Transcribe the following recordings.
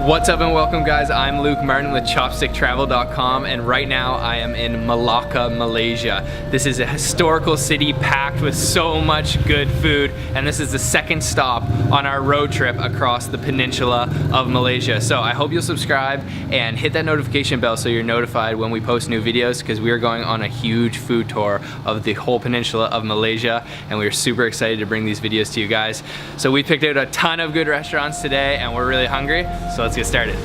What's up and welcome guys, I'm Luke Martin with ChopstickTravel.com and right now I am in Malacca, Malaysia. This is a historical city packed with so much good food, and this is the second stop on our road trip across the peninsula of Malaysia. So I hope you'll subscribe and hit that notification bell so you're notified when we post new videos, because we are going on a huge food tour of the whole peninsula of Malaysia and we're super excited to bring these videos to you guys. So we picked out a ton of good restaurants today and we're really hungry, so let's get started.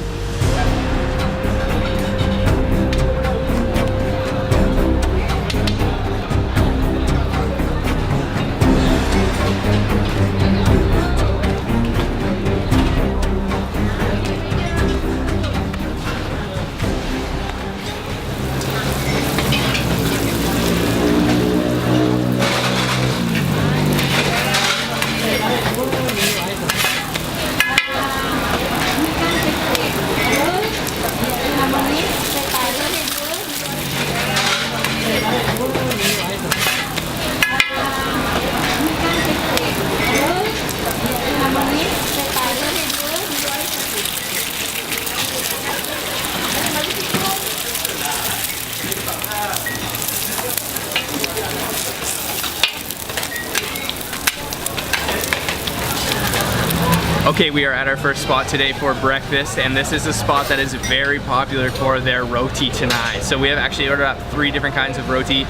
Okay, we are at our first spot today for breakfast, and this is a spot that is very popular for their roti canai. So we have actually ordered up 3 different kinds of roti. 2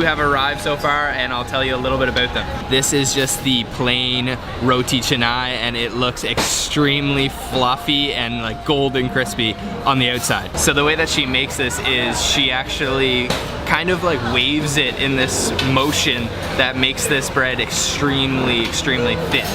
have arrived so far, and I'll tell you a little bit about them. This is just the plain roti canai, and it looks extremely fluffy and like golden crispy on the outside. So the way that she makes this is she actually kind of like waves it in this motion that makes this bread extremely thin.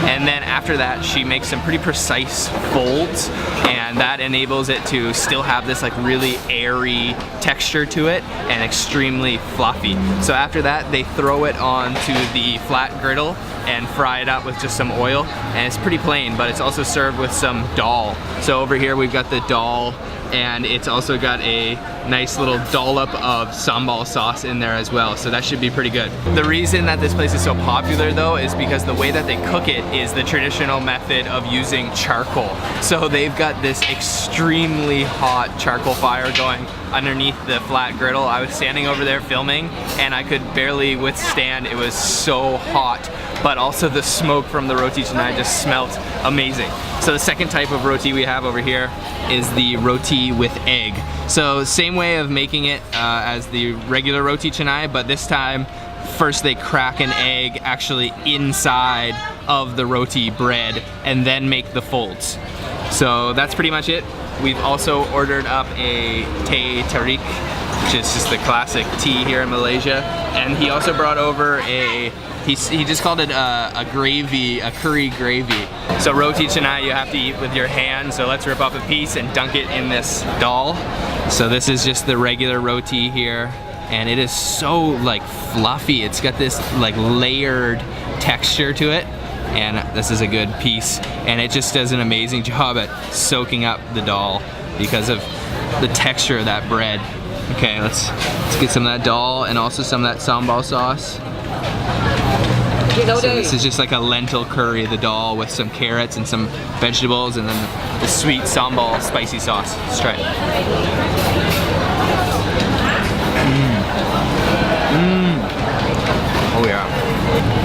And then after that she makes some pretty precise folds, and that enables it to still have this like really airy texture to it and extremely fluffy. So after that they throw it onto the flat griddle and fry it up with just some oil, and it's pretty plain, but it's also served with some dal. So over here we've got the dal, and it's also got a nice little dollop of sambal sauce in there as well, so that should be pretty good. The reason that this place is so popular though is because the way that they cook it is the traditional method of using charcoal. So they've got this extremely hot charcoal fire going underneath the flat griddle. I was standing over there filming and I could barely withstand, it was so hot, but also the smoke from the roti canai just smelt amazing. So the second type of roti we have over here is the roti with egg. So same way of making it as the regular roti canai, but this time first they crack an egg actually inside of the roti bread and then make the folds. So that's pretty much it. We've also ordered up a teh tarik, which is just the classic tea here in Malaysia, and he also brought over a he just called it a gravy, a curry gravy. So roti canai you have to eat with your hands, so let's rip off a piece and dunk it in this dal. So this is just the regular roti here, and it is so like fluffy. It's got this like layered texture to it, and this is a good piece, and it just does an amazing job at soaking up the dal because of the texture of that bread. Okay, let's get some of that dal and also some of that sambal sauce. So this is just like a lentil curry, the dal with some carrots and some vegetables, and then the sweet sambal spicy sauce. Let's try it. Oh yeah,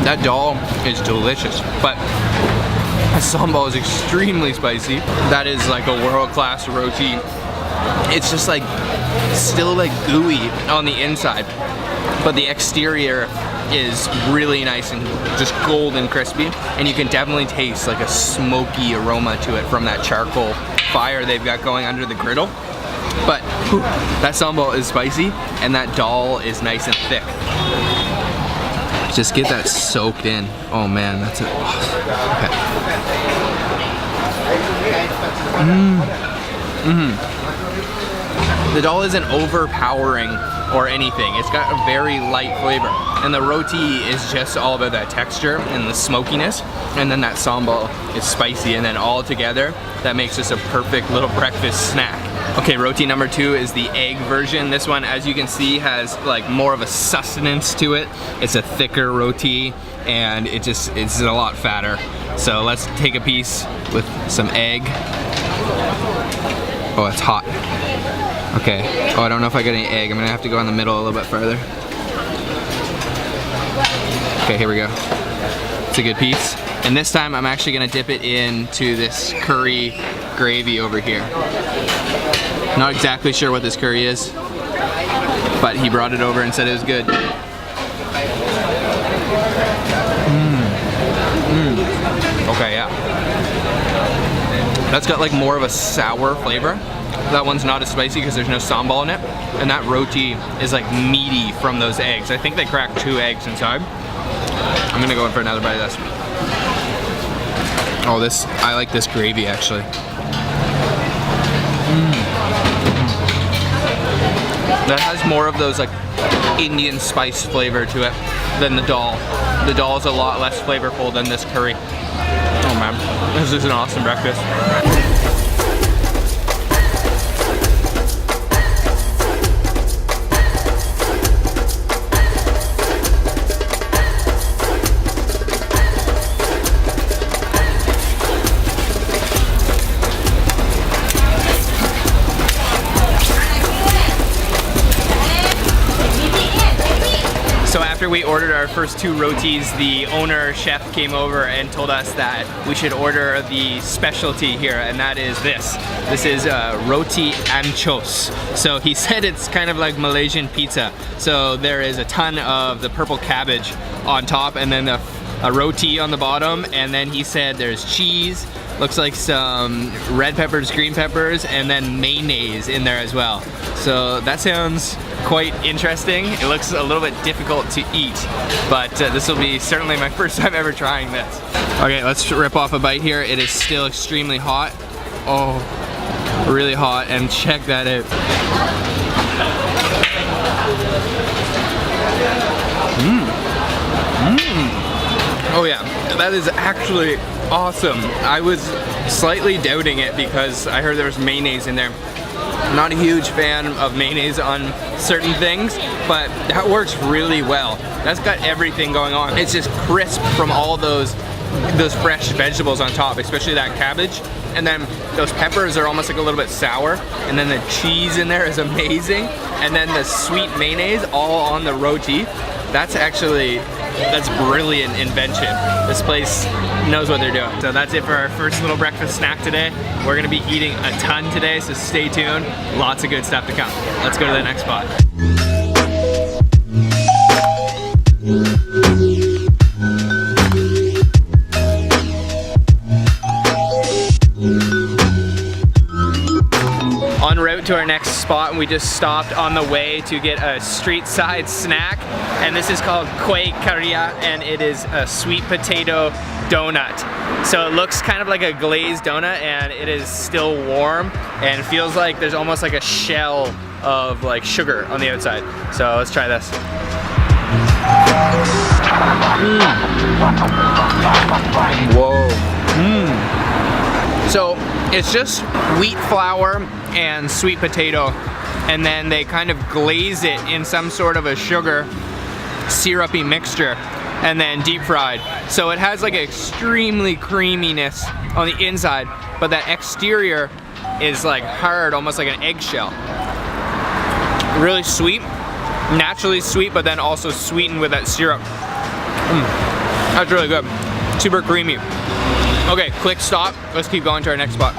that dal is delicious, but the sambal is extremely spicy. That is like a world-class roti. It's just like still like gooey on the inside, but the exterior is really nice and just golden crispy, and you can definitely taste like a smoky aroma to it from that charcoal fire they've got going under the griddle. But whew, that sambal is spicy and that dal is nice and thick. Just get that soaked in. Oh man, that's it. Okay. The dal isn't overpowering or anything. It's got a very light flavor, and the roti is just all about that texture and the smokiness, and then that sambal is spicy, and then all together that makes this a perfect little breakfast snack. Okay, roti number 2 is the egg version. This one, as you can see, has like more of a sustenance to it. It's a thicker roti, and it's a lot fatter. So let's take a piece with some egg. Oh, it's hot. Okay. Oh, I don't know if I got any egg. I'm gonna have to go in the middle a little bit further. Okay, here we go. It's a good piece. And this time I'm actually gonna dip it into this curry gravy over here. Not exactly sure what this curry is, but he brought it over and said it was good. Okay, yeah. That's got like more of a sour flavor. That one's not as spicy because there's no sambal in it. And that roti is like meaty from those eggs. I think they cracked 2 eggs inside. I'm gonna go in for another bite of this. Oh, I like this gravy actually. That has more of those like Indian spice flavor to it than the dal. The dal is a lot less flavorful than this curry. Oh man, this is an awesome breakfast. After we ordered our first 2 rotis, the owner chef came over and told us that we should order the specialty here, and that is this. This is roti anchos. So he said it's kind of like Malaysian pizza. So there is a ton of the purple cabbage on top, and then a roti on the bottom, and then he said there's cheese, looks like some red peppers, green peppers, and then mayonnaise in there as well. So that sounds quite interesting. It looks a little bit difficult to eat, but this will be certainly my first time ever trying this. Okay, let's rip off a bite here. It is still extremely hot. Oh, really hot, and check that out. Oh yeah, that is actually awesome. I was slightly doubting it because I heard there was mayonnaise in there. Not a huge fan of mayonnaise on certain things, but that works really well. That's got everything going on. It's just crisp from all those fresh vegetables on top, especially that cabbage. And then those peppers are almost like a little bit sour. And then the cheese in there is amazing. And then the sweet mayonnaise all on the roti. That's brilliant invention. This place knows what they're doing. So that's it for our first little breakfast snack today. We're gonna be eating a ton today, so stay tuned. Lots of good stuff to come. Let's go to the next spot. En route to our next spot, we just stopped on the way to get a street side snack, and this is called Kuih Keria, and it is a sweet potato donut. So it looks kind of like a glazed donut, and it is still warm and feels like there's almost like a shell of like sugar on the outside. So let's try this. Whoa. So it's just wheat flour and sweet potato, and then they kind of glaze it in some sort of a sugar syrupy mixture and then deep fried. So it has like extremely creaminess on the inside, but that exterior is like hard, almost like an eggshell. Really sweet, naturally sweet, but then also sweetened with that syrup. That's really good, super creamy. Okay, quick stop. Let's keep going to our next spot.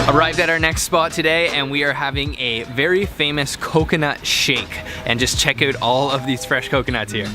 Arrived at our next spot today, and we are having a very famous coconut shake. And just check out all of these fresh coconuts here.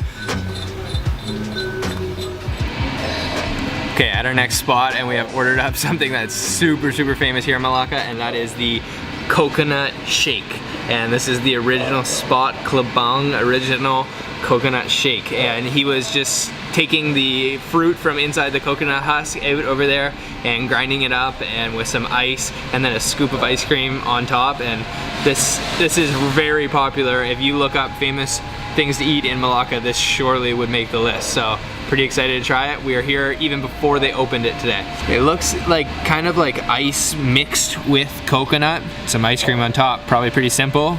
Okay, at our next spot, and we have ordered up something that's super famous here in Malacca, and that is the coconut shake. And this is the original spot, Keria original coconut shake. And he was just taking the fruit from inside the coconut husk out over there and grinding it up, and with some ice and then a scoop of ice cream on top. And this is very popular. If you look up famous things to eat in Malacca, this surely would make the list. So Pretty excited to try it. We are here even before they opened it today. It looks like kind of like ice mixed with coconut. Some ice cream on top, probably pretty simple.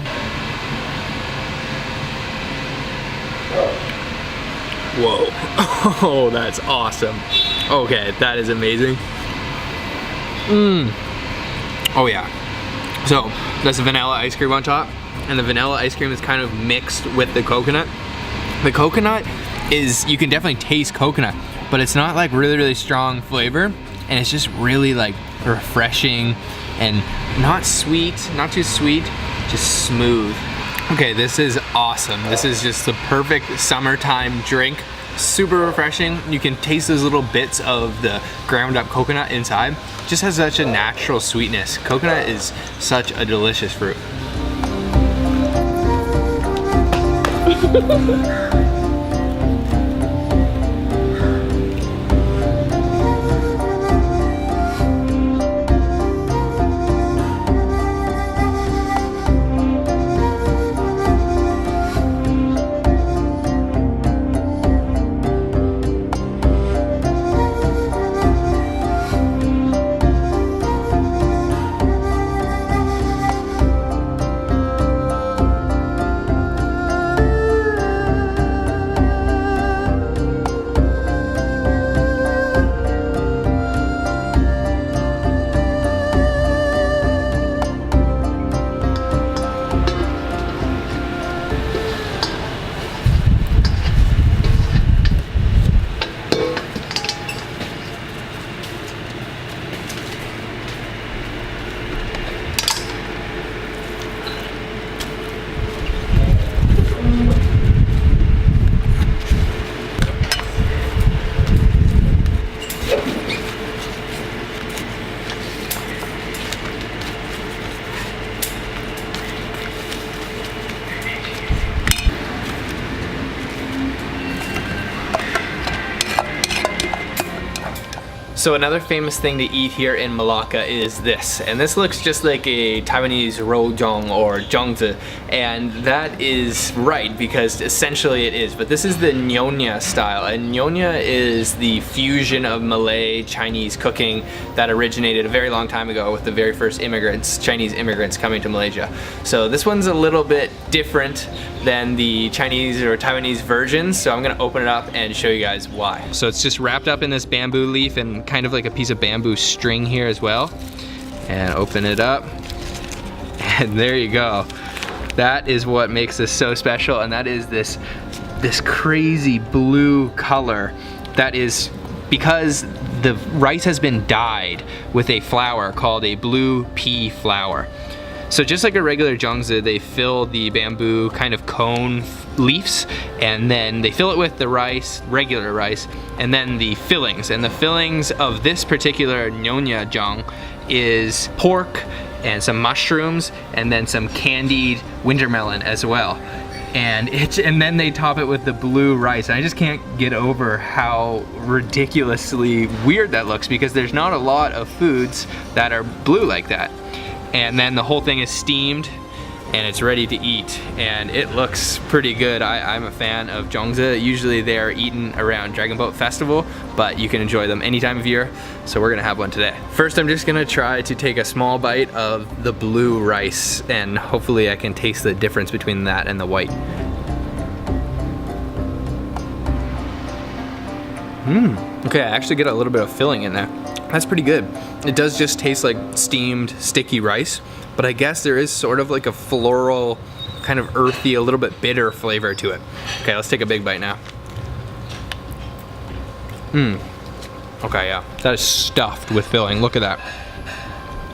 Whoa, oh, that's awesome. Okay, that is amazing. Oh yeah. So, that's the vanilla ice cream on top, and the vanilla ice cream is kind of mixed with the coconut. The coconut is, you can definitely taste coconut, but it's not like really strong flavor, and it's just really like refreshing and not sweet, not too sweet, just smooth. Okay, this is awesome. This is just the perfect summertime drink. Super refreshing. You can taste those little bits of the ground up coconut inside. Just has such a natural sweetness. Coconut is such a delicious fruit. So another famous thing to eat here in Malacca is this, and this looks just like a Taiwanese rojong or zhongzi, and that is right because essentially it is, but this is the Nyonya style, and Nyonya is the fusion of Malay Chinese cooking that originated a very long time ago with the very first immigrants, Chinese immigrants coming to Malaysia. So this one's a little bit different than the Chinese or Taiwanese versions, so I'm gonna open it up and show you guys why. So it's just wrapped up in this bamboo leaf and kind of like a piece of bamboo string here as well. And open it up, and there you go. That is what makes this so special, and that is this crazy blue color. That is because the rice has been dyed with a flower called a blue pea flower. So just like a regular zhongzi, they fill the bamboo kind of cone leaves, and then they fill it with the rice, regular rice, and then the fillings. And the fillings of this particular Nyonya zhang is pork and some mushrooms and then some candied winter melon as well. And then they top it with the blue rice. And I just can't get over how ridiculously weird that looks, because there's not a lot of foods that are blue like that. And then the whole thing is steamed and it's ready to eat, and it looks pretty good. I'm a fan of zhongzi. Usually they are eaten around Dragon Boat Festival, but you can enjoy them any time of year, so we're gonna have one today. First, I'm just gonna try to take a small bite of the blue rice, and hopefully I can taste the difference between that and the white. Okay, I actually get a little bit of filling in there. That's pretty good. It does just taste like steamed, sticky rice, but I guess there is sort of like a floral, kind of earthy, a little bit bitter flavor to it. Okay, let's take a big bite now. Okay, yeah, that is stuffed with filling. Look at that.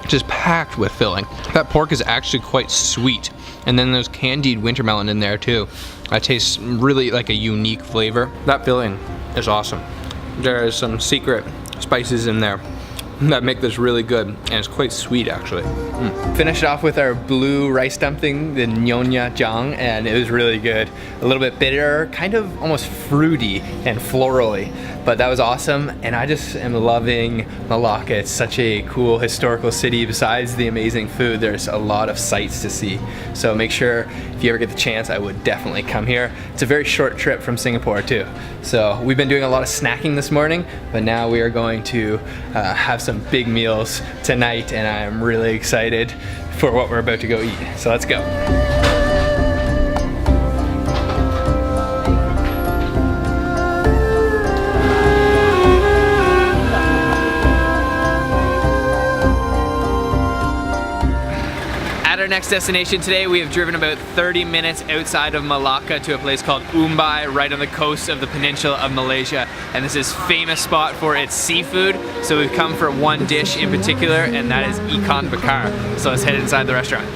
Just packed with filling. That pork is actually quite sweet. And then there's candied winter melon in there too. That tastes really like a unique flavor. That filling is awesome. There is some secret spices in there that make this really good, and it's quite sweet actually. Finished off with our blue rice dumpling, the Nyonya zhang, and it was really good. A little bit bitter, kind of almost fruity and florally. But that was awesome, and I just am loving Malacca. It's such a cool historical city. Besides the amazing food, there's a lot of sights to see. So make sure if you ever get the chance, I would definitely come here. It's a very short trip from Singapore too. So we've been doing a lot of snacking this morning, but now we are going to have some big meals tonight, and I'm really excited for what we're about to go eat. So let's go. Our next destination today, we have driven about 30 minutes outside of Malacca to a place called Umbai, right on the coast of the peninsula of Malaysia, and this is famous spot for its seafood. So we've come for one dish in particular, and that is ikan bakar. So let's head inside the restaurant.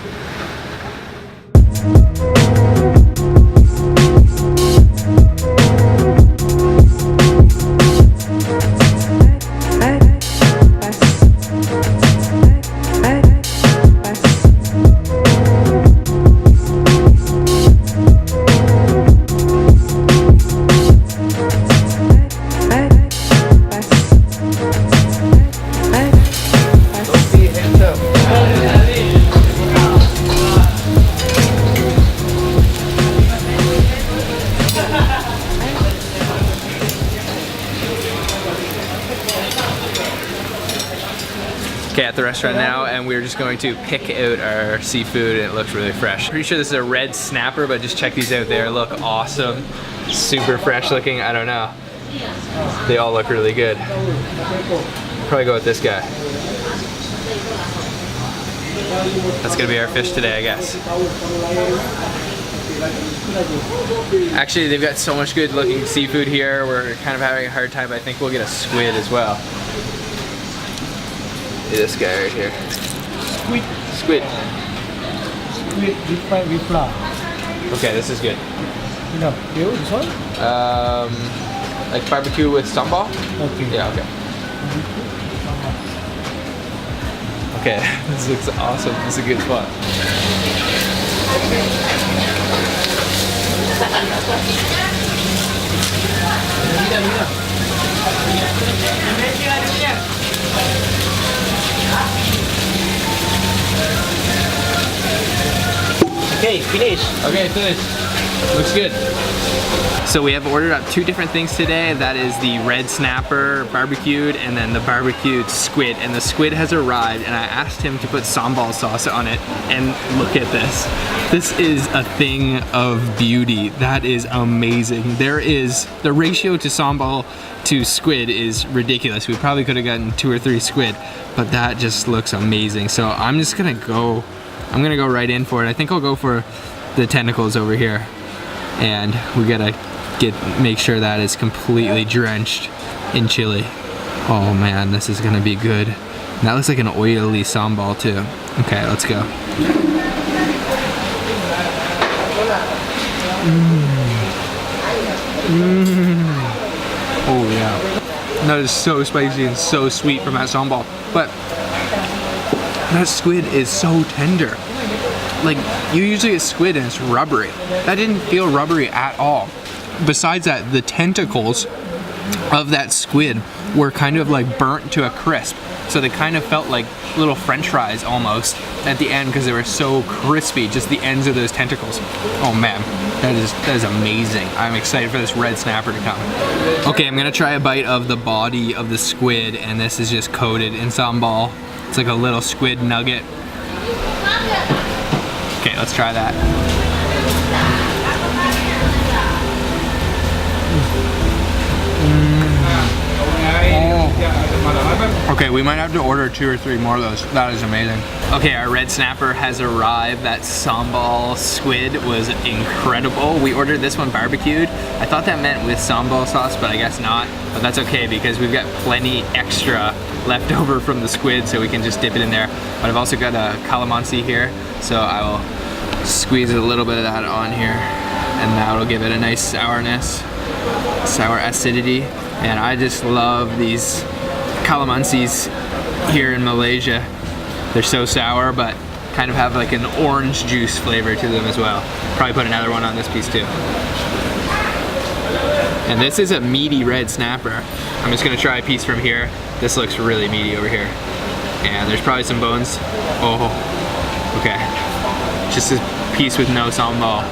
Okay, at the restaurant now, and we're just going to pick out our seafood, and it looks really fresh. Pretty sure this is a red snapper, but just check these out. They look awesome, super fresh looking. I don't know. They all look really good. Probably go with this guy. That's gonna be our fish today, I guess. Actually, they've got so much good looking seafood here. We're kind of having a hard time. I think we'll get a squid as well. This guy right here. Squid. Squid. Squid deep fried with flour. Okay, this is good. You know, this one? Like barbecue with sambal? Okay. Yeah, okay. Okay, this looks awesome. This is a good spot. Okay, finish. Okay, finished. Looks good. So we have ordered up two different things today. That is the red snapper barbecued, and then the barbecued squid. And the squid has arrived, and I asked him to put sambal sauce on it, and look at this. This is a thing of beauty. That is amazing. There is, the ratio to sambal to squid is ridiculous. We probably could have gotten 2 or 3 squid, but that just looks amazing. So I'm just gonna go, I'm gonna go right in for it. I think I'll go for the tentacles over here. And we gotta make sure that is completely drenched in chili. Oh man, this is gonna be good. And that looks like an oily sambal too. Okay, let's go. Oh yeah. That is so spicy and so sweet from that sambal. But that squid is so tender. Like, you usually get squid and it's rubbery. That didn't feel rubbery at all. Besides that, the tentacles of that squid were kind of like burnt to a crisp. So they kind of felt like little French fries almost at the end because they were so crispy, just the ends of those tentacles. Oh man, that is amazing. I'm excited for this red snapper to come. Okay, I'm gonna try a bite of the body of the squid, and this is just coated in sambal. It's like a little squid nugget. Okay, let's try that. Okay, we might have to order 2 or 3 more of those. That is amazing. Okay, our red snapper has arrived. That sambal squid was incredible. We ordered this one barbecued. I thought that meant with sambal sauce, but I guess not. But that's okay because we've got plenty extra left over from the squid, so we can just dip it in there. But I've also got a calamansi here, so I will squeeze a little bit of that on here, and that'll give it a nice sourness, sour acidity. And I just love these calamansis here in Malaysia. They're so sour, but kind of have like an orange juice flavor to them as well. Probably put another one on this piece too. And this is a meaty red snapper. I'm just gonna try a piece from here. This looks really meaty over here. And there's probably some bones. Oh, okay. Just a piece with no sambal.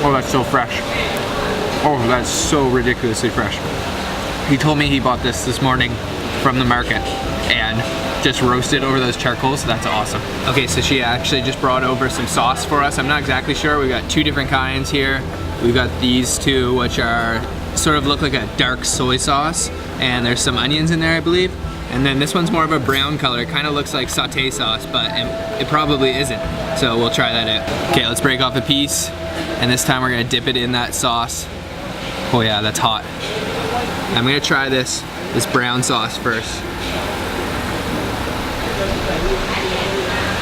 Oh, that's so fresh. Oh, that's so ridiculously fresh. He told me he bought this morning from the market and just roasted over those charcoals. That's awesome. Okay, so she actually just brought over some sauce for us. I'm not exactly sure. We've got two different kinds here. We've got these two, which are sort of look like a dark soy sauce, and there's some onions in there, I believe. And then this one's more of a brown color. It kind of looks like sauté sauce, but it probably isn't. So we'll try that out. Okay, let's break off a piece. And this time we're gonna dip it in that sauce. Oh yeah, that's hot. I'm gonna try this brown sauce first.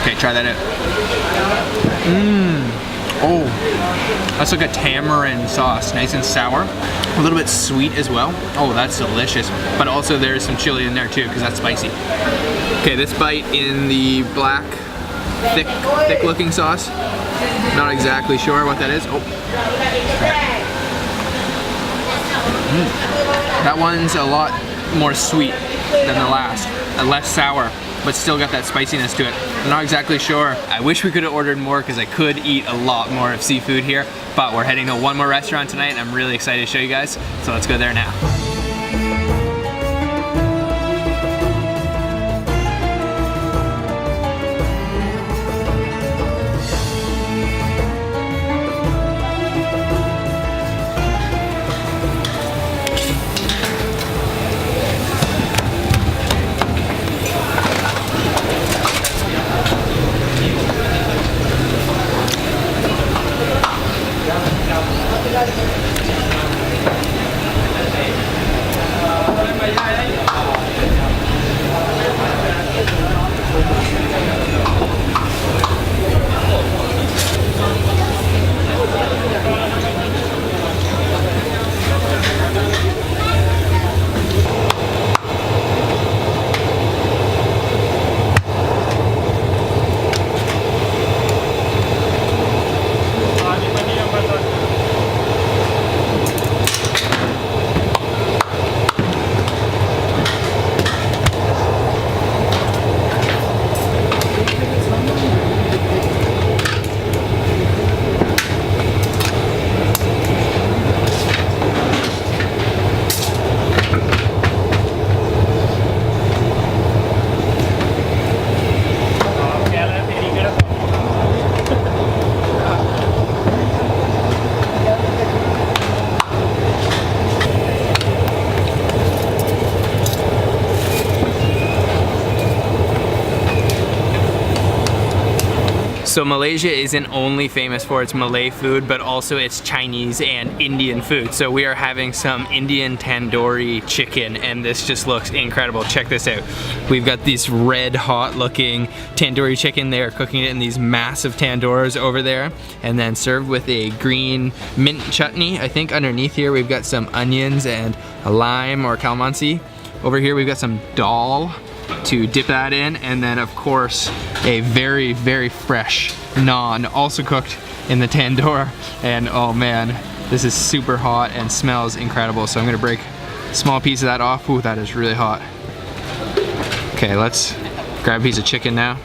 Okay, try that out. Oh, that's like a tamarind sauce, nice and sour. A little bit sweet as well. Oh, that's delicious. But also there's some chili in there too, because that's spicy. Okay, this bite in the black, thick looking sauce. Not exactly sure what that is. Oh. That one's a lot more sweet than the last, and less sour, but still got that spiciness to it. I'm not exactly sure. I wish we could have ordered more because I could eat a lot more of seafood here, but we're heading to one more restaurant tonight and I'm really excited to show you guys, so let's go there now. So Malaysia isn't only famous for its Malay food, but also its Chinese and Indian food. So we are having some Indian tandoori chicken, and this just looks incredible. Check this out. We've got this red hot looking tandoori chicken. They are cooking it in these massive tandoors over there, and then served with a green mint chutney. I think underneath here we've got some onions and a lime or calamansi. Over here we've got some dal to dip that in, and then of course a very fresh naan, also cooked in the tandoor. And oh man, this is super hot and smells incredible. So I'm gonna break a small piece of that off. Ooh, that is really hot. Okay, let's grab a piece of chicken now,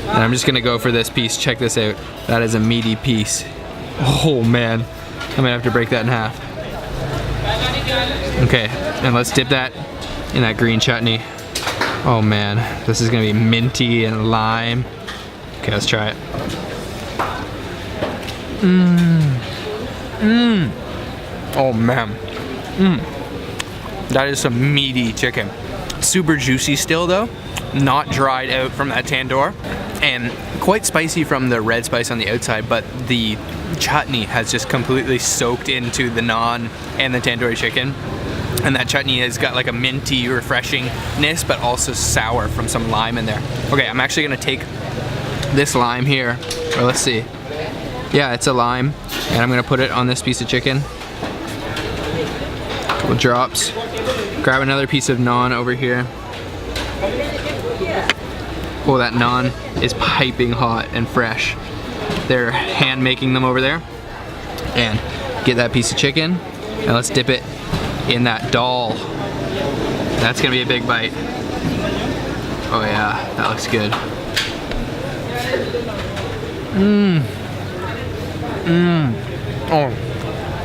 and I'm just gonna go for this piece. Check this out. That is a meaty piece. Oh man, I'm gonna have to break that in half. Okay, and let's dip that in that green chutney. Oh man, this is gonna be minty and lime. Okay, let's try it. Oh man. That is some meaty chicken. Super juicy still though, not dried out from that tandoor, and quite spicy from the red spice on the outside, but the chutney has just completely soaked into the naan and the tandoori chicken. And that chutney has got like a minty refreshingness, but also sour from some lime in there. Okay, I'm actually gonna take this lime here, or let's see. Yeah, it's a lime, and I'm gonna put it on this piece of chicken. Couple drops. Grab another piece of naan over here. Oh, that naan is piping hot and fresh. They're hand making them over there. And get that piece of chicken and let's dip it in that dal. That's gonna be a big bite. Oh yeah, that looks good. Oh,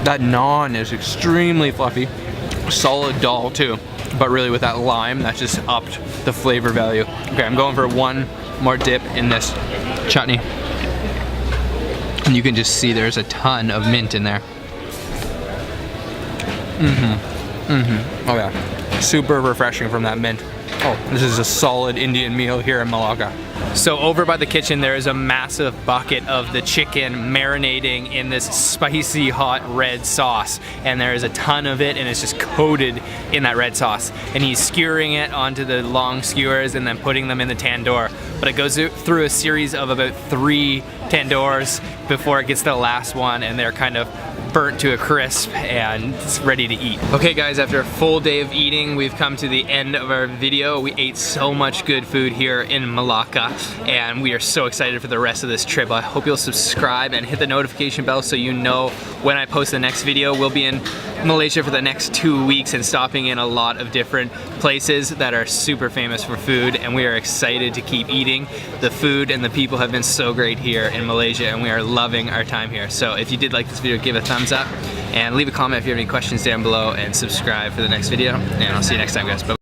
that naan is extremely fluffy. Solid dal too, but really with that lime, that just upped the flavor value. Okay, I'm going for one more dip in this chutney. And you can just see there's a ton of mint in there. Oh yeah, super refreshing from that mint. Oh, this is a solid Indian meal here in Malacca. So over by the kitchen there is a massive bucket of the chicken marinating in this spicy hot red sauce, and there is a ton of it and it's just coated in that red sauce, and he's skewering it onto the long skewers and then putting them in the tandoor. But it goes through a series of about 3 tandoors before it gets to the last one, and they're kind of burnt to a crisp and it's ready to eat. Okay guys, after a full day of eating, we've come to the end of our video. We ate so much good food here in Malacca and we are so excited for the rest of this trip. I hope you'll subscribe and hit the notification bell so you know when I post the next video. We'll be in Malaysia for the next 2 weeks and stopping in a lot of different places that are super famous for food, and we are excited to keep eating. The food and the people have been so great here in Malaysia and we are loving our time here. So if you did like this video, give it a thumbs up and leave a comment if you have any questions down below, and subscribe for the next video, and I'll see you next time guys. Bye.